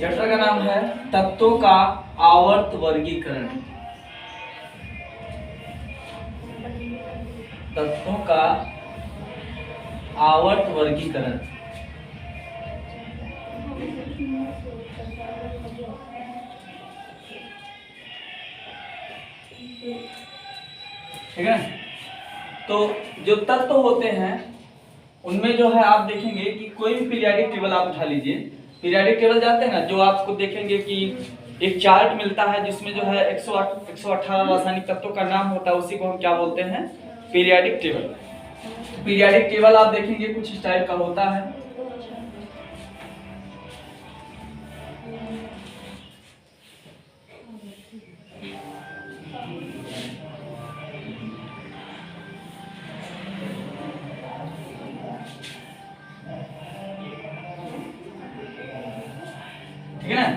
Chapter का नाम है तत्वों का आवर्त वर्गीकरण। तत्वों का आवर्त वर्गीकरण। ठीक है। तो जो तत्व होते हैं उनमें जो है आप देखेंगे कि कोई भी पीरियोडिक टेबल आप उठा लीजिए। पीरियोडिक टेबल जाते हैं ना, जो आपको देखेंगे कि एक चार्ट मिलता है जिसमें जो है 118 रासायनिक तत्वों का नाम होता है, उसी को हम क्या बोलते हैं? Periodic table. पीरियोडिक टेबल आप देखेंगे कुछ इस टाइप का होता है। ठीक है ना?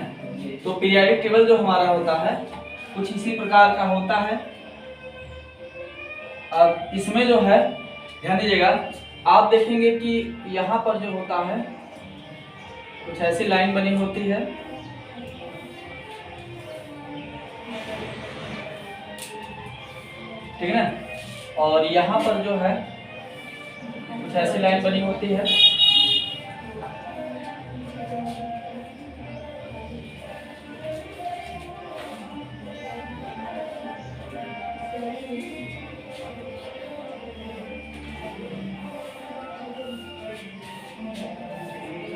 तो पीरियोडिक टेबल जो हमारा होता है कुछ इसी प्रकार का होता है। अब इसमें जो है ध्यान दीजिएगा, आप देखेंगे कि यहाँ पर जो होता है कुछ ऐसी लाइन बनी होती है। ठीक है ना? और यहाँ पर जो है कुछ ऐसी लाइन बनी होती है।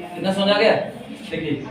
कितना समझ आ गया? देखिए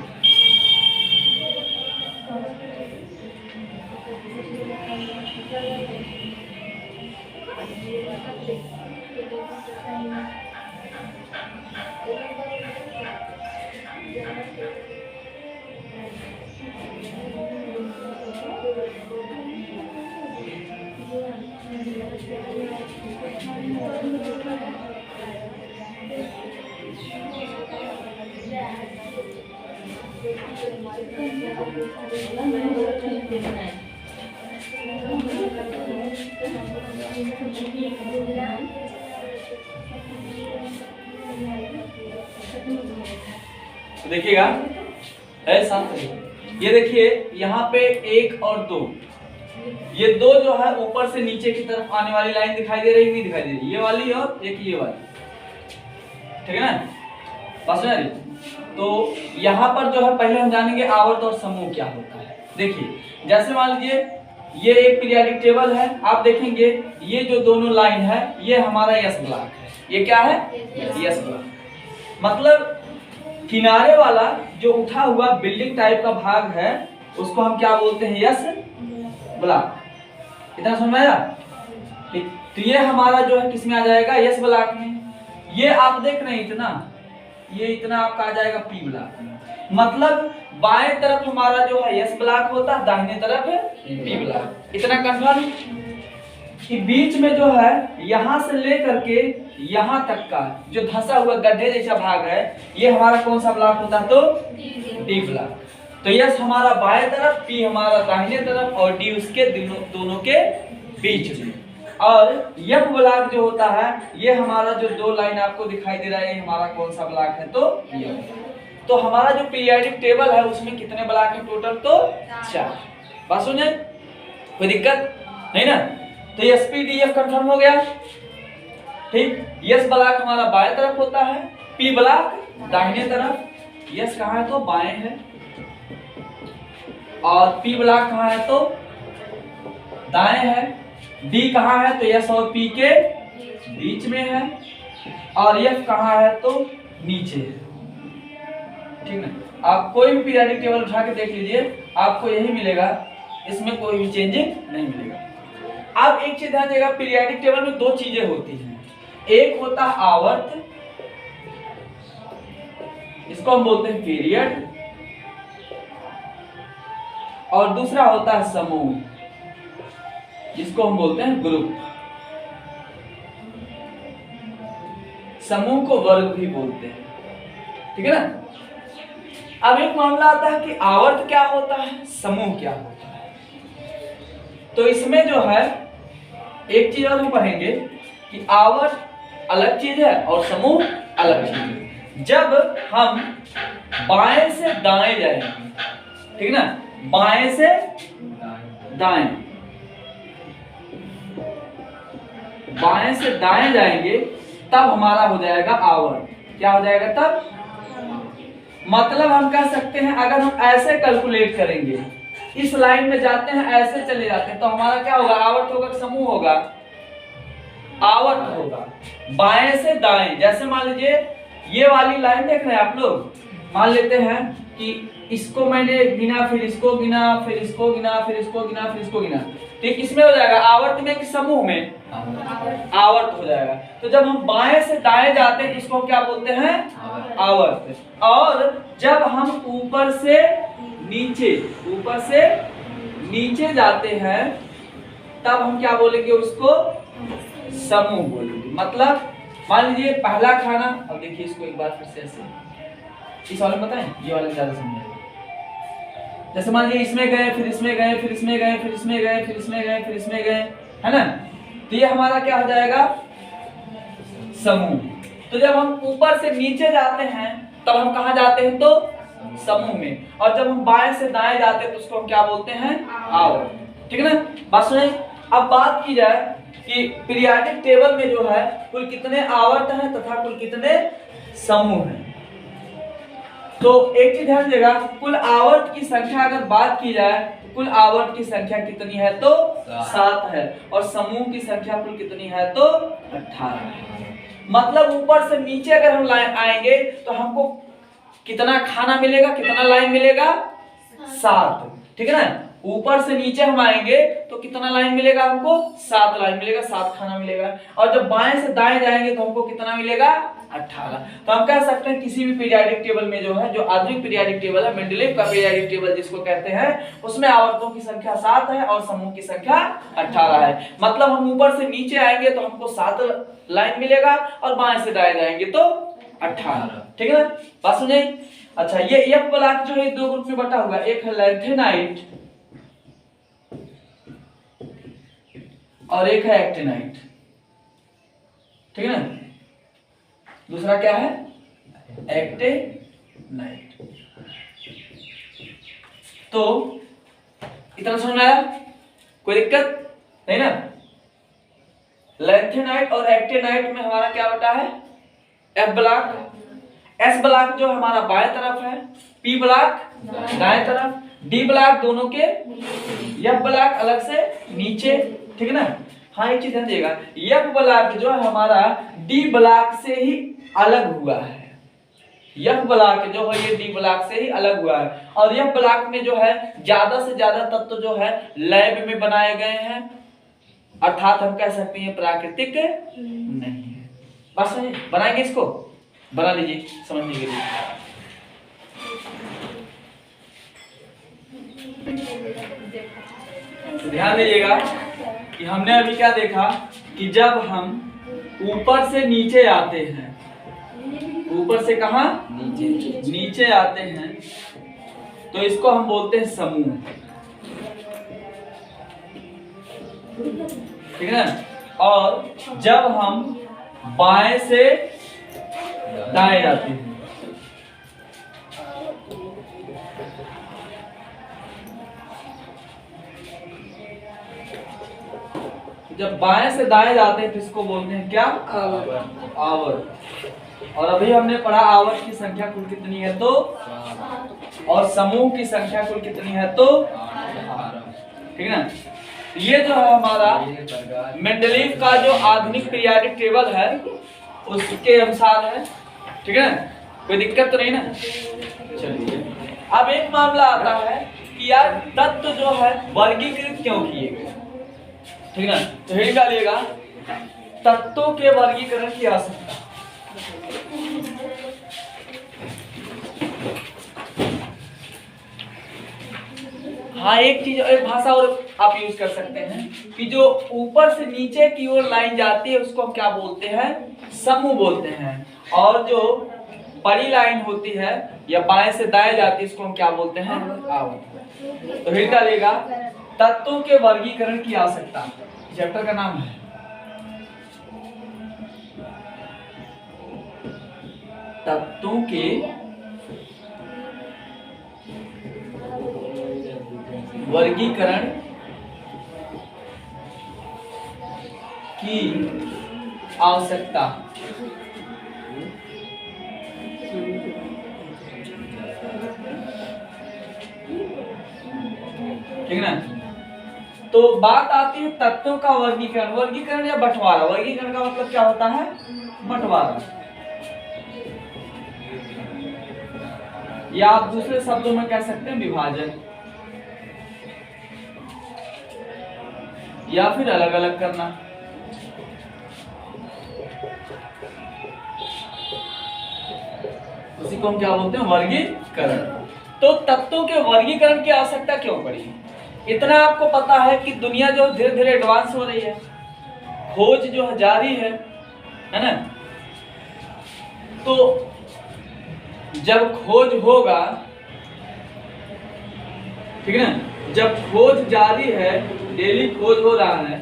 तो देखिएगा ऐसा, ये देखिए यहाँ पे 1 और 2, ये दो जो है ऊपर से नीचे की तरफ आने वाली लाइन दिखाई दे रही, नहीं दिखाई दे रही? ये वाली और एक ये वाली। ठीक है ना? बस में आ रही? तो यहाँ पर जो है पहले हम जानेंगे आवर्त और समूह क्या होता है। देखिए जैसे मान लीजिए ये एक पीरियोडिक टेबल है, आप देखेंगे ये जो दोनों लाइन है ये हमारा यस ब्लॉक है। ये क्या है? Yes block. मतलब किनारे वाला जो उठा हुआ बिल्डिंग टाइप का भाग है उसको हम क्या बोलते हैं? Yes block. इतना समझ में आया? तो ये हमारा जो है किसमें आ जाएगा? यस ब्लॉक में। ये आप देख रहे हैं इतना, ये इतना आपका आ जाएगा पी ब्लॉक में। मतलब बाएं तरफ हमारा जो है यस ब्लॉक होता है, दाहिने तरफ है पी ब्लॉक। इतना कंफर्म कि बीच में जो है यहां से लेकर के यहां तक का जो धंसा हुआ गड्ढे जैसा भाग है ये हमारा कौन सा ब्लॉक होता है? तो डी ब्लॉक। तो यस हमारा बाएं तरफ, पी हमारा दाहिने तरफ और डी उसके दोनों के बीच में। और एफ ब्लॉक जो होता है ये हमारा जो दो लाइन आपको दिखाई दे रहा है ये हमारा कौन सा ब्लॉक है? तो एफ। तो हमारा जो पीरियोडिक टेबल है उसमें कितने ब्लॉक है टोटल? तो 4। बात सुनिए, कोई दिक्कत नहीं ना? तो एसपीडीएफ कंफर्म हो गया। ठीक, यस ब्लॉक हमारा बाएं तरफ होता है, पी ब्लॉक दाहिने तरफ। यस कहाँ है? तो बाएं है। और पी ब्लॉक कहाँ है? तो दाएं है। डी कहाँ है? तो यस और पी के बीच में है। और एफ कहाँ है? तो नीचे है। ठीक है? आप कोई भी पीरियोडिक टेबल उठा के देख लीजिए, आपको यही मिलेगा, इसमें कोई भी चेंजिंग नहीं मिलेगा। अब एक चीज ध्यान देगा, पीरियोडिक टेबल में दो चीजें होती हैं। एक होता है आवर्त, इसको हम बोलते हैं पीरियड, और दूसरा होता है समूह, जिसको हम बोलते हैं ग्रुप। समूह को वर्ग भी बोलते हैं। ठीक है ना? अब एक मामला आता है कि आवर्त क्या होता है, समूह क्या होता है। तो इसमें जो है एक चीज और हम पढ़ेंगे कि आवर्त अलग चीज है और समूह अलग चीज है। जब हम बाएं से दाएं जाएंगे, ठीक ना, बाएं से दाएं, बाएं से दाएं जाएंगे तब हमारा हो जाएगा आवर्त। क्या हो जाएगा तब? मतलब हम कह सकते हैं अगर हम ऐसे कैलकुलेट करेंगे, इस लाइन में जाते हैं ऐसे चले जाते हैं तो हमारा क्या होगा? आवर्त होगा कि समूह होगा? आवर्त होगा। बाएं से दाएं, जैसे मान लीजिए ये वाली लाइन देख रहे हैं आप लोग, मान लेते हैं कि इसको मैंने गिना, फिर इसको गिना, फिर इसको गिना, फिर इसको गिना, फिर इसको गिना, तो किसमें हो जाएगा? आवर्त में कि समूह में? आवर्त हो जाएगा। तो जब हम बाएं से दाएं जाते हैं इसको क्या बोलते हैं? आवर्त। और जब हम ऊपर से नीचे जाते हैं तब हम क्या बोलेंगे? उसको समूह बोलेंगे। मतलब मान लीजिए पहला खाना, अब देखिए इसको एक बार फिर से ऐसे इस वाले में बताएं, ये वाले ज्यादा समझेंगे। जैसे मान लीजिए इसमें गए, फिर इसमें गए, फिर इसमें गए, फिर इसमें गए, फिर इसमें गए, फिर इसमें गए, है ना? तो ये हमारा क्या हो जाएगा? समूह। तो जब हम ऊपर से नीचे जाते हैं तब हम कहाँ जाते हैं? तो समूह में। और जब हम बाएं से दाएं जाते हैं तो उसको हम क्या बोलते हैं? आवर्त। ठीक है ना? बात सुनिए। अब बात की जाए कि पीरियोडिक टेबल में जो है कुल कितने आवर्त हैं तथा कुल कितने समूह हैं। तो एक चीज ध्यान दीजिएगा, कुल आवर्त की संख्या अगर बात की जाए तो कुल आवर्त की संख्या कितनी है? तो 7 है। और समूह की संख्या कुल कितनी है? तो 18 है। मतलब ऊपर से नीचे अगर हम लाइन आएंगे तो हमको कितना खाना मिलेगा? कितना लाइन मिलेगा? 7। ठीक है ना? ऊपर से नीचे हम आएंगे तो कितना लाइन मिलेगा हमको? 7 लाइन मिलेगा, 7 खाना मिलेगा। और जब बाएं से दाएं जाएंगे तो हमको कितना मिलेगा? 18। तो हम कह सकते हैं किसी भी पीरियोडिक टेबल में जो है, जो आधुनिक पीरियोडिक टेबल है, मेंडलीव का पीरियोडिक टेबल जिसको कहते हैं, उसमें आवर्तों की संख्या 7 है और समूह की संख्या 18 है। मतलब हम ऊपर से नीचे आएंगे तो हमको 7 लाइन मिलेगा और बाएं से दाएं जाएंगे तो 18। ठीक है ना? बात सुनिए। अच्छा, ये एफ ब्लॉक जो है दो ग्रुप में बटा हुआ है, एक है लैंथेनाइट और एक है एक्टिनाइट। ठीक है ना? दूसरा क्या है? एक्टिनाइट। तो इतना समझ में आया? कोई दिक्कत नहीं ना? लैंथेनाइट और एक्टिनाइट में हमारा क्या बटा है? F block. एस ब्लॉक जो हमारा बाएं तरफ है, पी ब्लॉक दाएं तरफ, डी ब्लॉक दोनों के, एफ ब्लॉक अलग से नीचे। ठीक है ना? हाँ, एक चीज ध्यान दीजिएगा, एफ ब्लॉक जो है हमारा डी ब्लॉक से ही अलग हुआ है। एफ ब्लॉक जो है ये डी ब्लॉक से ही अलग हुआ है। और एफ ब्लॉक में जो है ज्यादा से ज्यादा तत्व जो है लैब में बनाए गए हैं, अर्थात हम कह सकते हैं प्राकृतिक नहीं है। बस बनाएंगे, इसको बना लीजिए समझने के लिए। तो ध्यान दीजिएगा कि हमने अभी क्या देखा कि जब हम ऊपर से नीचे आते हैं, ऊपर से कहां? नीचे आते हैं तो इसको हम बोलते हैं समूह। ठीक है ना? और जब हम बाएं से दाएं जाते हैं, जब बाएं से दाएं जाते हैं तो इसको बोलते हैं क्या? आवर्त। और अभी हमने पढ़ा आवर्त की संख्या कुल कितनी है? तो और समूह की संख्या कुल कितनी है? तो ठीक है ना? ये जो है हमारा मेंडलीव का जो आधुनिक पीरियोडिक टेबल है उसके अनुसार है। ठीक है ना? कोई दिक्कत तो नहीं ना? चलिए, अब एक मामला आता है कि यार तत्व जो है वर्गीकृत क्यों किए गए? ठीक है ना? तो हेड डालिएगा, तत्वों के वर्गीकरण की आवश्यकता। हाँ, एक चीज, एक भाषा और आप यूज कर सकते हैं कि जो ऊपर से नीचे की ओर लाइन जाती है उसको हम क्या बोलते हैं? समूह बोलते हैं। और जो बड़ी लाइन होती है या बाएं से दाएं जाती है उसको हम क्या बोलते हैं? आवर्त। तो हेड डालिएगा, तत्वों के वर्गीकरण की आवश्यकता, चैप्टर का नाम है। तत्वों के वर्गीकरण की आवश्यकता। ठीक ना। तो बात आती है तत्वों का वर्गीकरण। वर्गीकरण या बंटवारा। वर्गीकरण का मतलब क्या होता है? बंटवारा, या आप दूसरे शब्दों में कह सकते हैं विभाजन, या फिर अलग अलग करना। उसी को हम क्या बोलते हैं? वर्गीकरण। तो तत्वों के वर्गीकरण की आवश्यकता क्यों पड़ी? इतना आपको पता है कि दुनिया जो धीरे धीरे एडवांस हो रही है, खोज जो जारी है ना। तो जब खोज होगा, ठीक है ना, जब खोज जारी है, डेली खोज हो रहा है,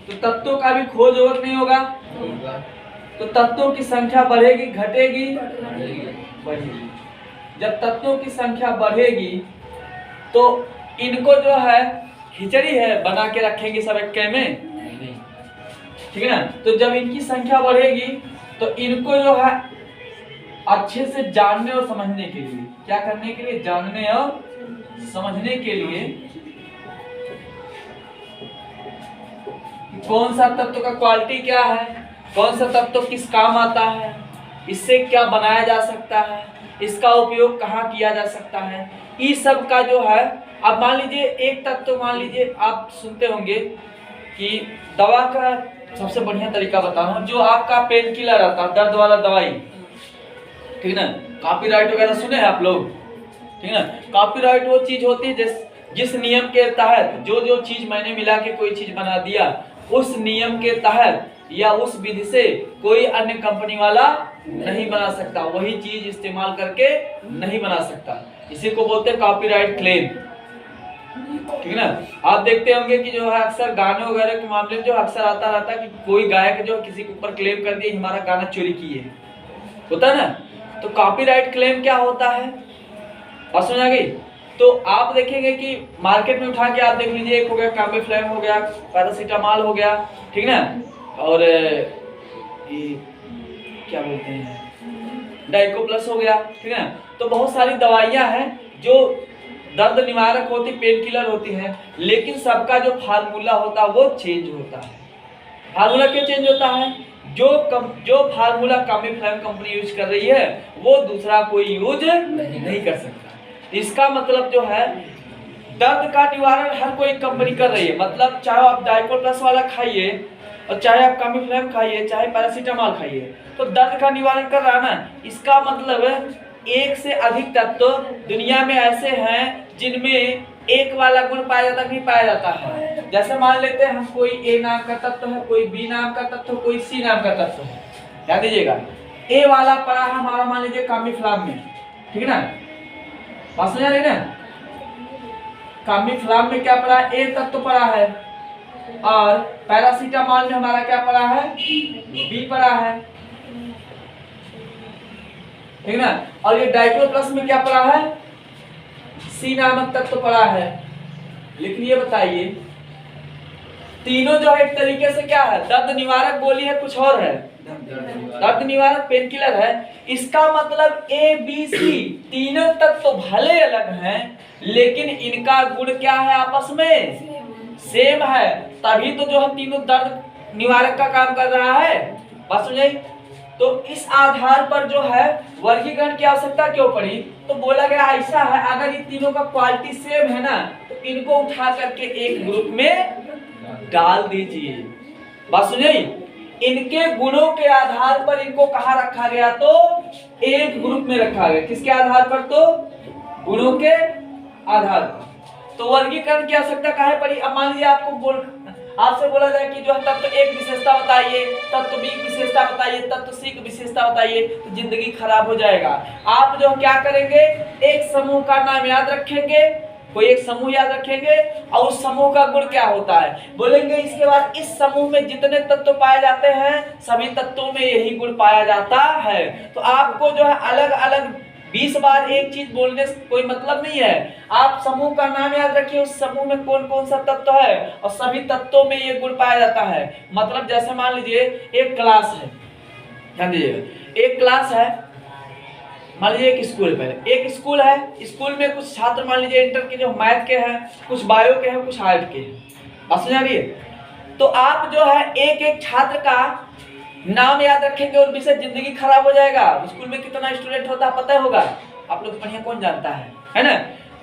तो तत्वों का भी खोज होगा कि नहीं होगा? तो तत्वों की संख्या बढ़ेगी घटेगी? बढ़ेगी। जब तत्वों की संख्या बढ़ेगी तो इनको जो है खिचड़ी है बना के रखेंगे सब एक में, ठीक है ना। तो जब इनकी संख्या बढ़ेगी तो इनको जो है अच्छे से जानने और समझने के लिए, क्या करने के लिए? जानने और समझने के लिए कौन सा तत्व का क्वालिटी क्या है, कौन सा तत्व किस काम आता है, इससे क्या बनाया जा सकता है, इसका उपयोग कहाँ किया जा सकता है, इस सब का जो है। अब मान लीजिए एक तत्व, मान लीजिए आप सुनते होंगे कि दवा का सबसे बढ़िया तरीका बता रहा हूँ, जो आपका पेन किलर आता है, दर्द वाला दवाई, ठीक ना, कॉपीराइट वगैरह सुने हैं आप लोग, ठीक ना। कॉपीराइट वो चीज होती है जिस नियम के तहत जो जो चीज मैंने मिला के कोई चीज बना दिया, उस नियम के तहत या उस विधि से कोई अन्य कंपनी वाला नहीं बना सकता, वही चीज इस्तेमाल करके नहीं बना सकता। इसी को बोलते हैं कॉपीराइट क्लेम, ठीक ना। आप देखते होंगे कि जो है अक्सर गाने वगैरह के मामले में जो अक्सर आता रहता है कि कोई गायक जो किसी के ऊपर क्लेम कर दिया हमारा गाना चोरी किए, होता है ना। तो कॉपीराइट क्लेम क्या होता है, बात समझ आ गई? तो आप देखेंगे कि मार्केट में उठा के आप देख लीजिए, एक हो गया कामिफ्लैम हो गया, पैरासीटामॉल हो गया, ठीक ना, और ये क्या बोलते हैं, डाइको प्लस हो गया, ठीक है। तो बहुत सारी दवाइयां हैं जो दर्द निवारक होती, पेन किलर होती हैं, लेकिन सबका जो फार्मूला होता है वो चेंज होता है। फार्मूला क्यों चेंज होता है? जो फार्मूला कामिफ्लैम कंपनी यूज कर रही है वो दूसरा कोई यूज नहीं कर सकता। इसका मतलब जो है दर्द का निवारण हर कोई कंपनी कर रही है, मतलब चाहे आप डाइको प्लस वाला खाइए और चाहे आप कामिफ्लैम खाइए, चाहे पैरासीटामॉल खाइए, तो दर्द का निवारण कर रहा है ना। इसका मतलब एक से अधिक तत्व दुनिया में ऐसे हैं जिनमें एक वाला गुण पाया जाता नहीं पाया जाता है। जैसे मान लेते हैं हम कोई ए नाम का तत्व है, कोई बी नाम का तत्व, कोई सी नाम का तत्व है। ध्यान दीजिएगा, ए वाला पड़ा है हमारा मान लीजिए कामिफ्लैम में, ठीक है ना, बात समझ आ रही ना। कामिफ्लैम में क्या पड़ा है? ए तत्व पड़ा है, और पैरासीटामॉल में हमारा क्या पड़ा है? बी पड़ा है, ठीक ना। और ये डाइक्लो प्लस में क्या पड़ा है? सी नामक तत्व पड़ा है। लेकिन ये बताइए तीनों जो है एक तरीके से क्या है? दर्द निवारक गोली है, कुछ और है, दर्द निवारक पेन किलर है। इसका मतलब ए बी सी तीनों तत्व भले अलग हैं लेकिन इनका गुण क्या है? आपस में सेम है, तभी तो जो है तीनों दर्द निवारक का काम कर रहा है। बात समझाई? तो इस आधार पर जो है वर्गीकरण की आवश्यकता क्यों पड़ी? तो बोला गया ऐसा है, अगर ये तीनों का क्वालिटी सेम है ना, तो इनको उठा करके एक ग्रुप में डाल दीजिए। बात सुनिए, इनके गुणों के आधार पर इनको कहाँ रखा गया? तो एक ग्रुप में रखा गया। किसके आधार पर? तो गुणों के आधार पर। तो वर्गीकरण की आवश्यकता कहाँ पड़ी? अब मान लीजिए आपसे बोला जाए कि जो है तत्व एक विशेषता बताइए, तत्व बी की विशेषता बताइए, तत्व सी की विशेषता बताइए, तो जिंदगी खराब हो जाएगा। आप जो क्या करेंगे, एक समूह का नाम याद रखेंगे, कोई एक समूह याद रखेंगे और उस समूह का गुण क्या होता है बोलेंगे। इसके बाद इस समूह में जितने तत्व पाए जाते हैं सभी तत्वों में यही गुण पाया जाता है। तो आपको जो है अलग अलग 20 बार एक चीज बोलने से कोई मतलब नहीं है। आप समूह का नाम याद रखिए, उस समूह में कौन कौन सा तत्व है और सभी तत्वों में ये गुण पाया जाता है। मतलब जैसे मान लीजिए एक क्लास है, ध्यान दीजिएगा, एक क्लास है, मान लीजिए एक स्कूल, पहले एक स्कूल है, स्कूल में कुछ छात्र मान लीजिए इंटर के जो मैथ के हैं, कुछ बायो के हैं, कुछ आर्ट के हैं, बात समझ आ रही है। तो आप जो है एक एक छात्र का नाम याद रखेंगे और विषय जिंदगी खराब हो जाएगा। स्कूल में कितना स्टूडेंट होता है पता होगा आप लोग, बढ़िया कौन जानता है ना।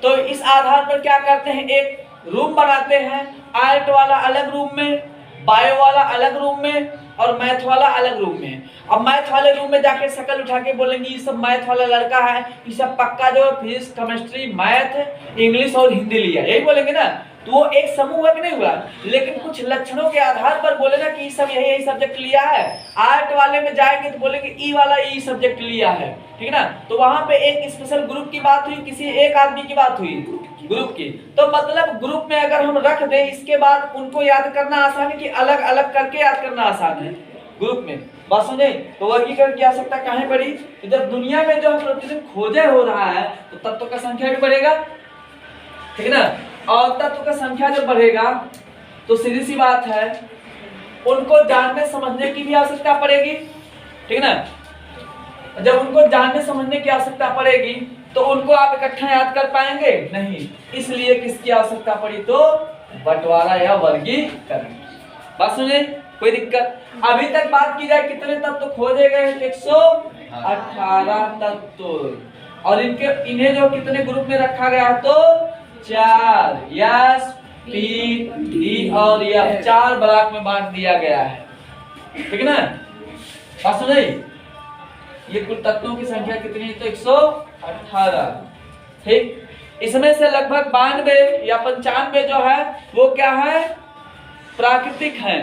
तो इस आधार पर क्या करते हैं, एक रूम बनाते हैं, आर्ट वाला अलग रूम में, बायो वाला अलग रूम में और मैथ वाला अलग रूम में। अब मैथ वाले रूम में जाके शक्ल उठा के बोलेंगे ये सब मैथ वाला लड़का है, ये सब पक्का जो फिजिक्स केमिस्ट्री मैथ इंग्लिश और हिंदी लिया, यही बोलेंगे ना। तो वो एक समूह है कि नहीं हुआ, लेकिन कुछ लक्षणों के आधार पर बोले ना कि ये सब यही सब्जेक्ट लिया है। आर्ट वाले में जाएंगे तो बोलेंगे ई वाला ई सब्जेक्ट लिया है, ठीक है ना। तो वहां पे एक स्पेशल ग्रुप की बात हुई, किसी एक आदमी की बात हुई ग्रुप की। तो मतलब ग्रुप में अगर हम रख दें इसके बाद उनको याद करना आसान है कि अलग अलग करके याद करना आसान है ग्रुप में, बात समझे। तो वर्गीकरण की आवश्यकता कहाँ पड़ी, तो जब दुनिया में जो प्रतिदिन खोजे हो रहा है तो तत्वों का संख्या भी बढ़ेगा, ठीक है ना। और तत्व का संख्या जब बढ़ेगा तो सीधी सी बात है उनको जानने समझने की भी आवश्यकता पड़ेगी, ठीक है ना। जब उनको जानने समझने की आवश्यकता पड़ेगी तो उनको आप इकट्ठा याद कर पाएंगे नहीं, इसलिए किसकी आवश्यकता पड़ी, तो बंटवारा या वर्गीकरण। बात सुनिए, कोई दिक्कत। अभी तक बात की जाए कितने तत्व खोजे गए, 118 तत्व, और इन्हें जो कितने ग्रुप में रखा गया, तो 4 यस पी डी और एफ 4 ब्लॉक में बांट दिया गया है, ठीक है ना। बात सुनिए, ये कुल तत्वों की संख्या कितनी है, तो 118, ठीक। इसमें से लगभग 92 या 95 जो है वो क्या है, प्राकृतिक है।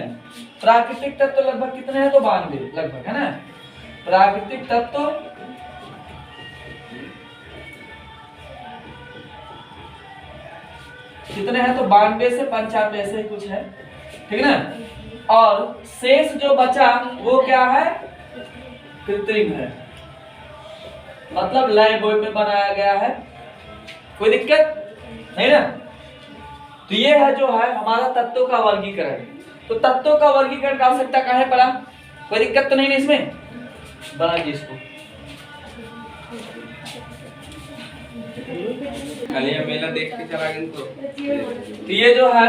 प्राकृतिक तत्व लगभग कितने हैं, तो 92 लगभग, है ना। प्राकृतिक तत्व कितने हैं, तो 92 से 95 ऐसे ही कुछ है, ठीक है ना। और शेष जो बचा वो क्या है, कृत्रिम है, मतलब लैब में बनाया गया है, कोई दिक्कत नहीं ना। तो ये है जो है हमारा तत्वों का वर्गीकरण। तो तत्वों का वर्गीकरण का आवश्यकता काहे पड़ा, कोई दिक्कत तो नहीं है इसमें, बना जी इसको। मेला देख के चला गया। तो ये जो है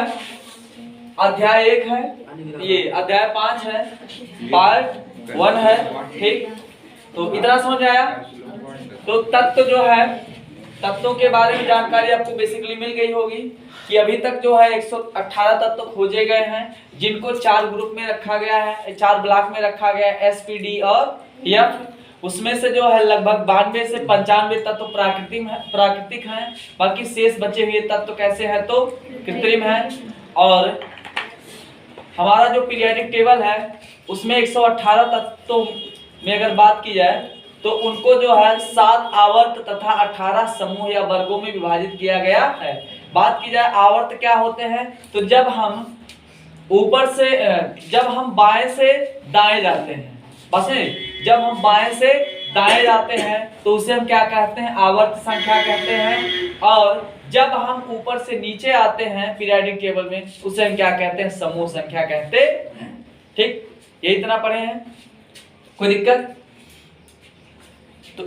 अध्याय 1 है, ये अध्याय 5 है, पार्ट 1 है, ठीक। तो इतना समझ आया। तो तत्व जो है, तत्वों के बारे में जानकारी आपको बेसिकली मिल गई होगी कि अभी तक जो है 118 तत्व खोजे गए हैं, जिनको 4 ग्रुप में रखा गया है, 4 ब्लॉक में रखा गया है, एस पी डी और एफ। उसमें से जो है लगभग 92 से 95 तत्व प्राकृतिक हैं, बाकी शेष बचे हुए तत्व कैसे हैं, तो कृत्रिम है। और हमारा जो पीरियोडिक टेबल है उसमें 118 तत्वों में अगर बात की जाए तो उनको जो है 7 आवर्त तथा 18 समूह या वर्गों में विभाजित किया गया है। बात की जाए आवर्त क्या होते हैं, तो जब हम ऊपर से जब हम बाएं से दाएं जाते हैं, बस जब हम बाएं से दाएं जाते हैं तो उसे हम क्या कहते हैं, आवर्त संख्या कहते हैं। और जब हम ऊपर से नीचे आते हैं पीरियोडिक टेबल में उसे हम क्या कहते हैं, समूह संख्या कहते हैं, ठीक। ये इतना पढ़े हैं, कोई दिक्कत। तो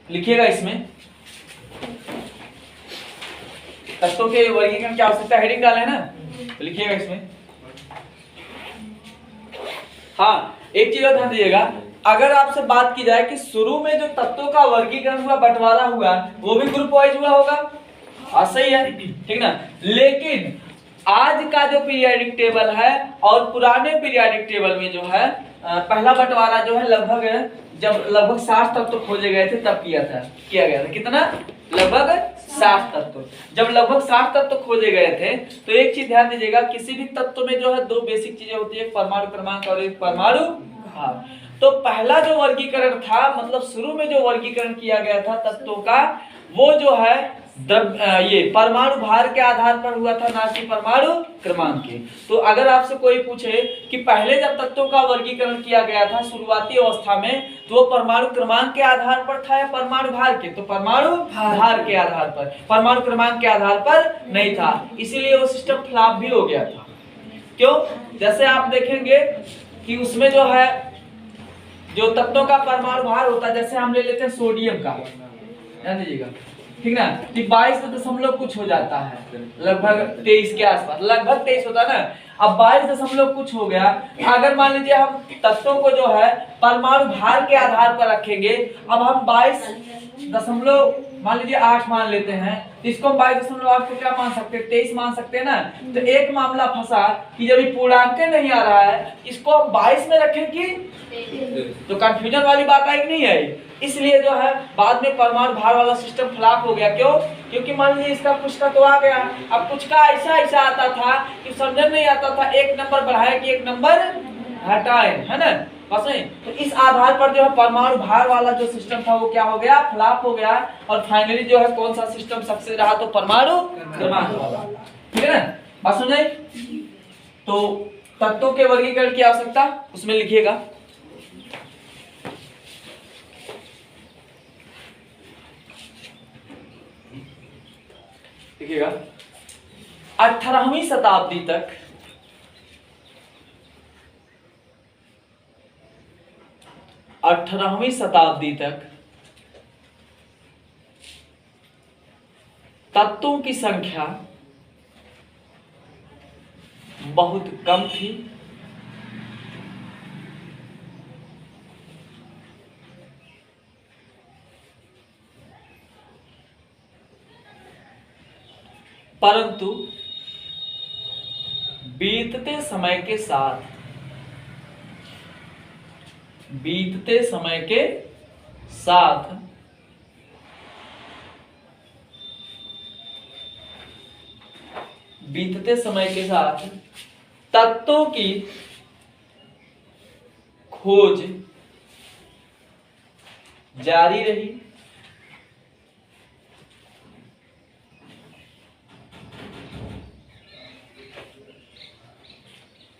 लिखिएगा इसमें तत्वों के वर्गीकरण की आवश्यकता, हेडिंग डाले ना, तो लिखिएगा इसमें। हाँ, एक चीज और ध्यान दीजिएगा, अगर आपसे बात की जाए कि शुरू में जो तत्वों का वर्गीकरण हुआ, बंटवारा हुआ, वो भी ग्रुप वाइज हुआ होगा, हाँ सही है, ठीक ना। लेकिन आज का जो पीरियोडिक टेबल है और पुराने पीरियोडिक टेबल में जो है पहला बंटवारा जो है लगभग 60 तत्व खोजे गए थे तब किया गया था। कितना, लगभग 60 तत्व। जब लगभग 60 तत्व खोजे गए थे तो एक चीज ध्यान दीजिएगा, किसी भी तत्व में जो है 2 बेसिक चीजें होती है, परमाणु क्रमांक और एक परमाणु भार। तो पहला जो वर्गीकरण था, मतलब शुरू में जो वर्गीकरण किया गया था तत्वों का, वो जो है ये परमाणु भार के आधार पर हुआ था, ना कि परमाणु क्रमांक के। तो अगर आपसे कोई पूछे कि पहले जब तत्वों का वर्गीकरण किया गया था शुरुआती अवस्था में, तो वो परमाणु क्रमांक के आधार पर था या परमाणु भार के? तो परमाणु भार के आधार पर, परमाणु क्रमांक के आधार पर नहीं था। इसीलिए वो सिस्टम फ्लॉप भी हो गया था। क्यों? जैसे आप देखेंगे कि उसमें जो है, जो तत्वों का परमाणु भार होता है, जैसे हम ले लेते हैं सोडियम का, ध्यान दीजिएगा, ठीक ना, कि 22 कुछ हो जाता है, लगभग 23 के आसपास, लगभग 23 होता है ना। अब 22 कुछ हो गया। अगर मान लीजिए हम तत्वों को जो है परमाणु भार के आधार पर रखेंगे, अब हम 22.8 मान लेते हैं, तो इसको हम 22.8 को क्या मान सकते हैं? 23 मान सकते हैं ना। तो एक मामला फंसा कि जब ये पूर्णांक नहीं आ रहा है, इसको हम 22 में रखें कि, तो कंफ्यूजन वाली बात आई नहीं आई। इसलिए जो है बाद में परमाणु भार वाला सिस्टम फ्लॉप हो गया। क्यों? क्योंकि मान लीजिए इसका कुछ का तो आ गया, अब कुछ का ऐसा आता था कि समझ नहीं आता था, एक नंबर बढ़ाए कि एक नंबर हटाए, है ना, बस नहीं। तो इस आधार पर जो है परमाणु भार वाला जो सिस्टम था वो क्या हो गया? फ्लॉप हो गया। और फाइनली जो है कौन सा सिस्टम सक्सेस रहा? तो परमाणु क्रमांक वाला, ठीक है ना, बात समझे? तो तत्वों के वर्गीकरण की आवश्यकता उसमें लिखिएगा। देखिएगा, 18वीं शताब्दी तक तत्वों की संख्या बहुत कम थी। परंतु बीतते समय के साथ तत्वों की खोज जारी रही।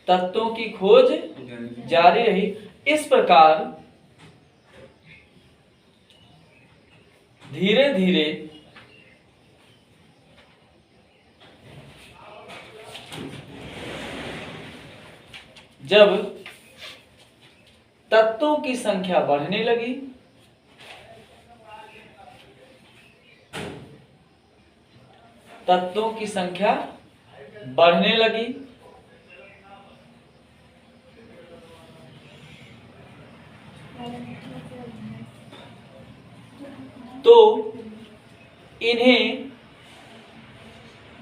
तत्वों की खोज जारी रही। इस प्रकार धीरे धीरे जब तत्वों की संख्या बढ़ने लगी, तो इन्हें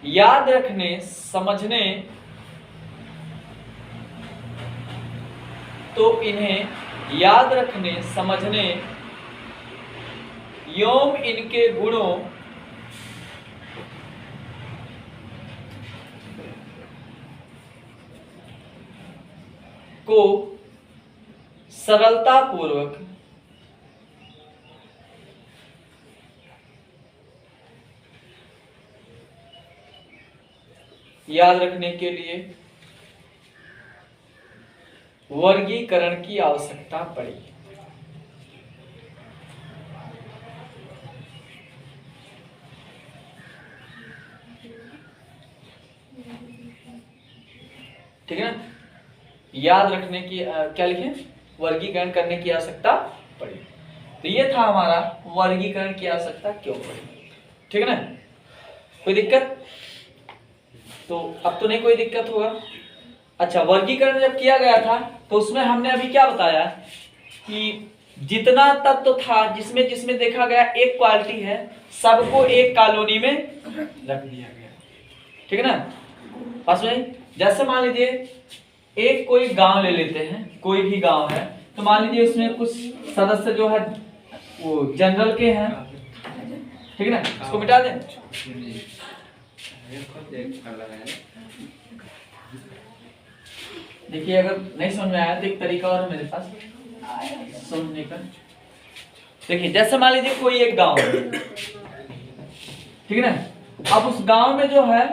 याद रखने, समझने एवं इनके गुणों को सरलता पूर्वक याद रखने के लिए वर्गीकरण की आवश्यकता पड़ी। ठीक है ना, याद रखने की क्या लिखें? वर्गीकरण करने की आवश्यकता पड़ी। तो ये था हमारा वर्गीकरण की आवश्यकता क्यों पड़ी। ठीक है ना, कोई दिक्कत? तो अब तो नहीं कोई दिक्कत होगा। अच्छा, वर्गीकरण जब किया गया था तो उसमें हमने अभी क्या बताया कि जितना तत्व था, जिसमें जिसमें देखा गया एक क्वालिटी है, सबको एक कॉलोनी में रख दिया गया। ठीक है ना, पास में जैसे मान लीजिए एक कोई गांव ले लेते हैं, कोई भी गांव है, तो मान लीजिए उसमें कुछ सदस्य जो है वो जनरल के हैं। ठीक है ना, इसको मिटा दें। देखिए, अगर नहीं समझ में आया तो एक तरीका और है मेरे पास समझने का। देखिए, जैसे मान लीजिए कोई एक गांव है, ठीक है ना। अब उस गांव में जो है,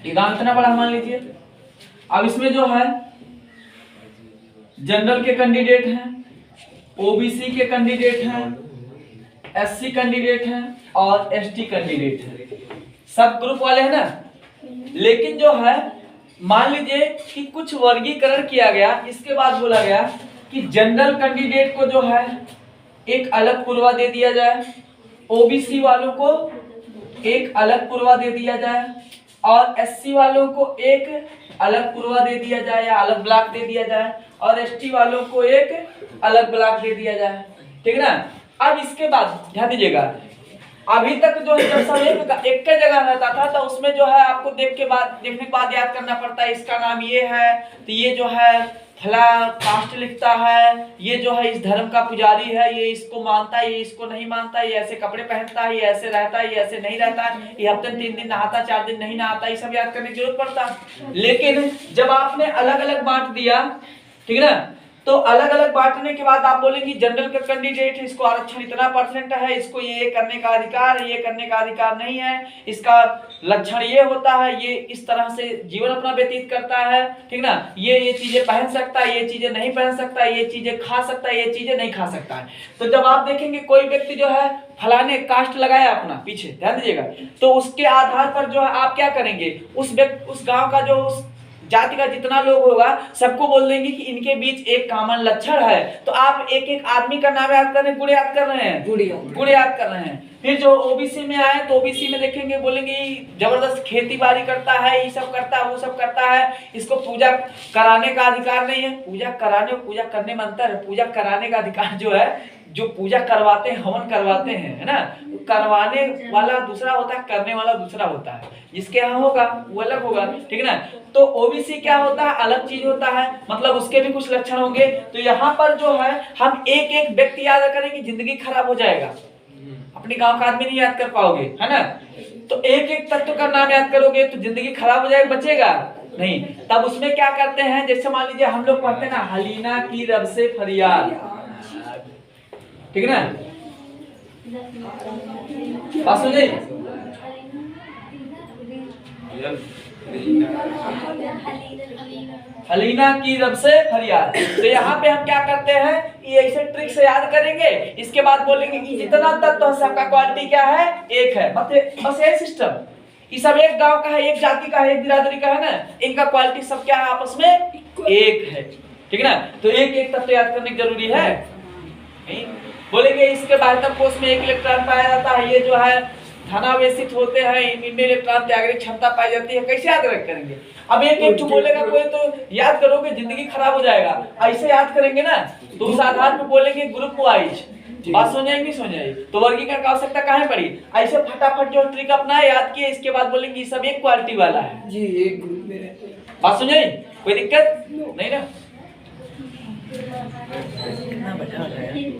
ये गांव इतना बड़ा मान लीजिए। अब इसमें जो है जनरल के कैंडिडेट हैं, ओबीसी के कैंडिडेट हैं, एससी कैंडिडेट हैं और एसटी कैंडिडेट हैं। सब ग्रुप वाले हैं ना। लेकिन जो है मान लीजिए कि कुछ वर्गीकरण किया गया। इसके बाद बोला गया कि जनरल कैंडिडेट को जो है एक अलग पूर्वा दे दिया जाए, ओबीसी वालों को एक अलग पूर्वा दे दिया जाए और एससी वालों को एक अलग पूर्वा दे दिया जाए या अलग ब्लॉक दे दिया जाए और एसटी वालों को एक अलग ब्लॉक दे दिया जाए। ठीक है ना। अब इसके बाद ध्यान दीजिएगा, अभी तक जो है जब सब एक जगह रहता था तो उसमें जो है आपको देखने के बाद याद करना पड़ता है, इसका नाम ये है तो ये जो है फला कास्ट लिखता है, ये जो है इस धर्म का पुजारी है, ये इसको मानता है, ये इसको नहीं मानता, ये ऐसे कपड़े पहनता है, ये ऐसे रहता है, ये ऐसे नहीं रहता है, ये हफ्ते में 3 दिन नहाता, 4 दिन नहीं नहाता, ये सब याद करने की जरूरत पड़ता है। लेकिन जब आपने अलग अलग बांट दिया, ठीक है ना, तो अलग अलग बांटने के बाद आप बोलेंगे जनरल का कैंडिडेट है, इसको आरक्षण इतना % है, इसको ये करने का अधिकार, ये करने का अधिकार नहीं है, इसका लक्षण ये होता है, ये इस तरह से जीवन अपना व्यतीत करता है, ठीक ना, ये चीजें पहन सकता है, ये चीजें नहीं पहन सकता, ये चीजें खा सकता है, ये चीजें नहीं खा सकता है। तो जब आप देखेंगे कोई व्यक्ति जो है फलाने कास्ट लगाया अपना पीछे, ध्यान दीजिएगा, तो उसके आधार पर जो है आप क्या करेंगे, उस गाँव का जो उस जाति का जितना लोग होगा सबको बोल देंगे कि इनके बीच एक कॉमन लक्षण है। तो आप एक एक आदमी का नाम याद कर रहे हैं, गुण याद कर रहे हैं, गुण याद कर रहे हैं। फिर जो ओबीसी में आए तो ओबीसी में देखेंगे, बोलेंगे जबरदस्त खेती बाड़ी करता है, ये सब करता है, वो सब करता है, इसको पूजा कराने का अधिकार नहीं है। पूजा कराने और पूजा करने में अंतर है। पूजा कराने का अधिकार जो है, जो पूजा करवाते हैं, हवन करवाते हैं, है ना, करवाने वाला दूसरा होता है, करने वाला दूसरा होता है। जिसके यहाँ होगा वो अलग होगा, ठीक है ना। तो ओबीसी क्या होता है, अलग चीज होता है, मतलब उसके भी कुछ लक्षण होंगे। तो यहाँ पर जो है हम एक एक व्यक्ति याद करेंगे, जिंदगी खराब हो जाएगा, अपने गांव का आदमी नहीं याद कर पाओगे, है ना। तो एक एक तत्व का नाम याद करोगे तो जिंदगी खराब हो जाएगा, बचेगा नहीं। तब उसमें क्या करते हैं, जैसे मान लीजिए हम लोग पढ़ते हैं ना, हलीना की रब से फरियाद, ठीक है ना, बात समझे। हलीना की रब से फरियाद। तो यहाँ पे हम क्या करते हैं, ये ऐसे ट्रिक से याद करेंगे। इसके बाद बोलेंगे कि जितना तत्व है सबका क्वालिटी क्या है, एक है। बस यही सिस्टम, ये सब एक गांव का है, एक जाति का है, एक बिरादरी का है ना, इनका क्वालिटी सब क्या है, आपस में एक है, ठीक है ना। तो एक एक तत्व याद करने की जरूरी है। बोलेंगे इसके बाह्यतम कोश में 1 इलेक्ट्रॉन पाया जाता है, ये जो है धनावेशित होते हैं, इनमें इलेक्ट्रॉन त्यागने की क्षमता पाई जाती है। कैसे याद करेंगे, अब एक एक बोलेगा कोई तो याद करोगे, जिंदगी खराब हो जाएगा। ऐसे याद करेंगे ना तो उस आधार पर बोलेंगे ग्रुप वाइज, बात समझ आएगी, नहीं समझ आएगी तो वर्गीकरण का आवश्यकता कहाँ पड़ी। ऐसे फटाफट जो ट्रिक अपना याद किए, इसके बाद बोलेंगे सब एक क्वालिटी वाला है जी, एक ग्रुप में रहते हैं। बात समझ आई, कोई दिक्कत नहीं ना।